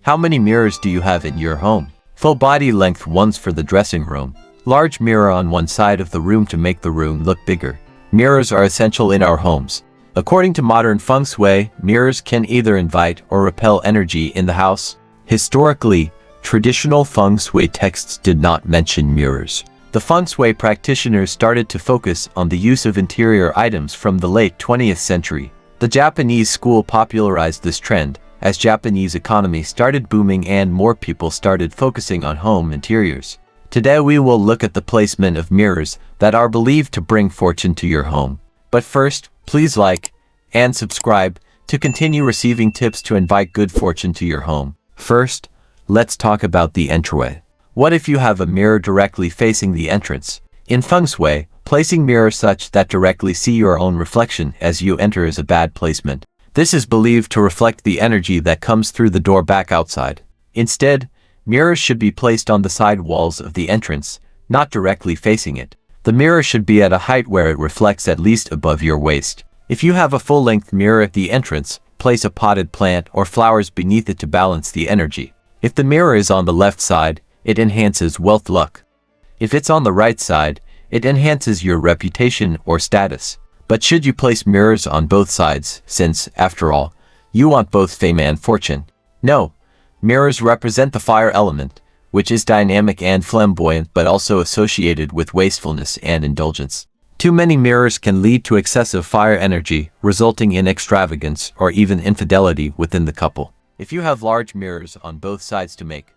How many mirrors do you have in your home? Full body length ones for the dressing room. Large mirror on one side of the room to make the room look bigger. Mirrors are essential in our homes. According to modern Feng Shui, mirrors can either invite or repel energy in the house. Historically, traditional Feng Shui texts did not mention mirrors. The Feng Shui practitioners started to focus on the use of interior items from the late 20th century. The Japanese school popularized this trend, as Japanese economy started booming and more people started focusing on home interiors. Today we will look at the placement of mirrors that are believed to bring fortune to your home. But first, please like and subscribe to continue receiving tips to invite good fortune to your home. First, let's talk about the entryway. What if you have a mirror directly facing the entrance? In Feng Shui, placing mirrors such that directly see your own reflection as you enter is a bad placement. This is believed to reflect the energy that comes through the door back outside. Instead, mirrors should be placed on the side walls of the entrance, not directly facing it. The mirror should be at a height where it reflects at least above your waist. If you have a full-length mirror at the entrance, place a potted plant or flowers beneath it to balance the energy. If the mirror is on the left side, it enhances wealth luck. If it's on the right side, it enhances your reputation or status. But should you place mirrors on both sides, since, after all, you want both fame and fortune? No. Mirrors represent the fire element, which is dynamic and flamboyant but also associated with wastefulness and indulgence. Too many mirrors can lead to excessive fire energy, resulting in extravagance or even infidelity within the couple. If you have large mirrors on both sides to make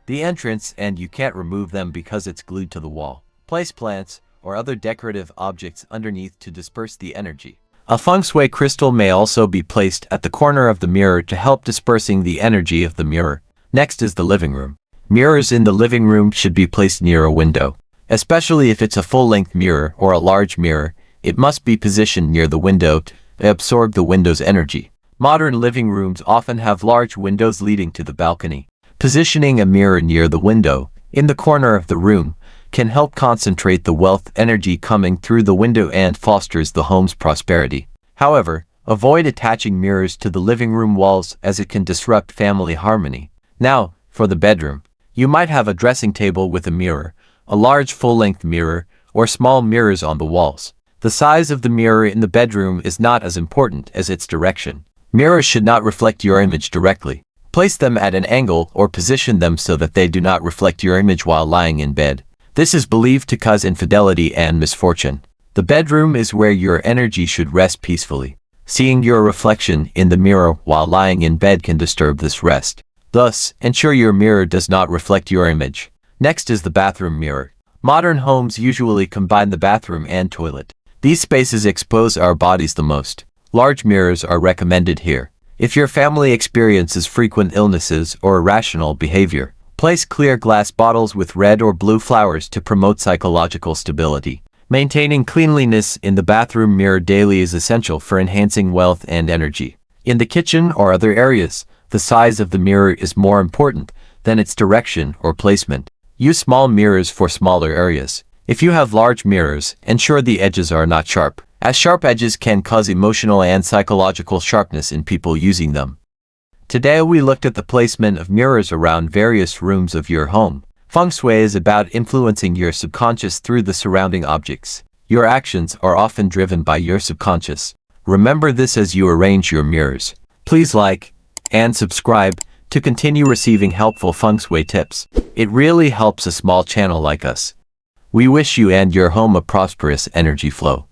the entrance and you can't remove them because it's glued to the wall, place plants or other decorative objects underneath to disperse the energy. A Feng Shui crystal may also be placed at the corner of the mirror to help dispersing the energy of the mirror. Next is the living room. Mirrors in the living room should be placed near a window. Especially if it's a full-length mirror or a large mirror, it must be positioned near the window to absorb the window's energy. Modern living rooms often have large windows leading to the balcony. Positioning a mirror near the window, in the corner of the room, can help concentrate the wealth energy coming through the window and fosters the home's prosperity. However, avoid attaching mirrors to the living room walls as it can disrupt family harmony. Now, for the bedroom. You might have a dressing table with a mirror, a large full-length mirror, or small mirrors on the walls. The size of the mirror in the bedroom is not as important as its direction. Mirrors should not reflect your image directly. Place them at an angle or position them so that they do not reflect your image while lying in bed. This is believed to cause infidelity and misfortune. The bedroom is where your energy should rest peacefully. Seeing your reflection in the mirror while lying in bed can disturb this rest. Thus, ensure your mirror does not reflect your image. Next is the bathroom mirror. Modern homes usually combine the bathroom and toilet. These spaces expose our bodies the most. Large mirrors are recommended here. If your family experiences frequent illnesses or irrational behavior, place clear glass bottles with red or blue flowers to promote psychological stability. Maintaining cleanliness in the bathroom mirror daily is essential for enhancing wealth and energy. In the kitchen or other areas, the size of the mirror is more important than its direction or placement. Use small mirrors for smaller areas. If you have large mirrors, ensure the edges are not sharp, as sharp edges can cause emotional and psychological sharpness in people using them. Today we looked at the placement of mirrors around various rooms of your home. Feng Shui is about influencing your subconscious through the surrounding objects. Your actions are often driven by your subconscious. Remember this as you arrange your mirrors. Please like and subscribe to continue receiving helpful Feng Shui tips. It really helps a small channel like us. We wish you and your home a prosperous energy flow.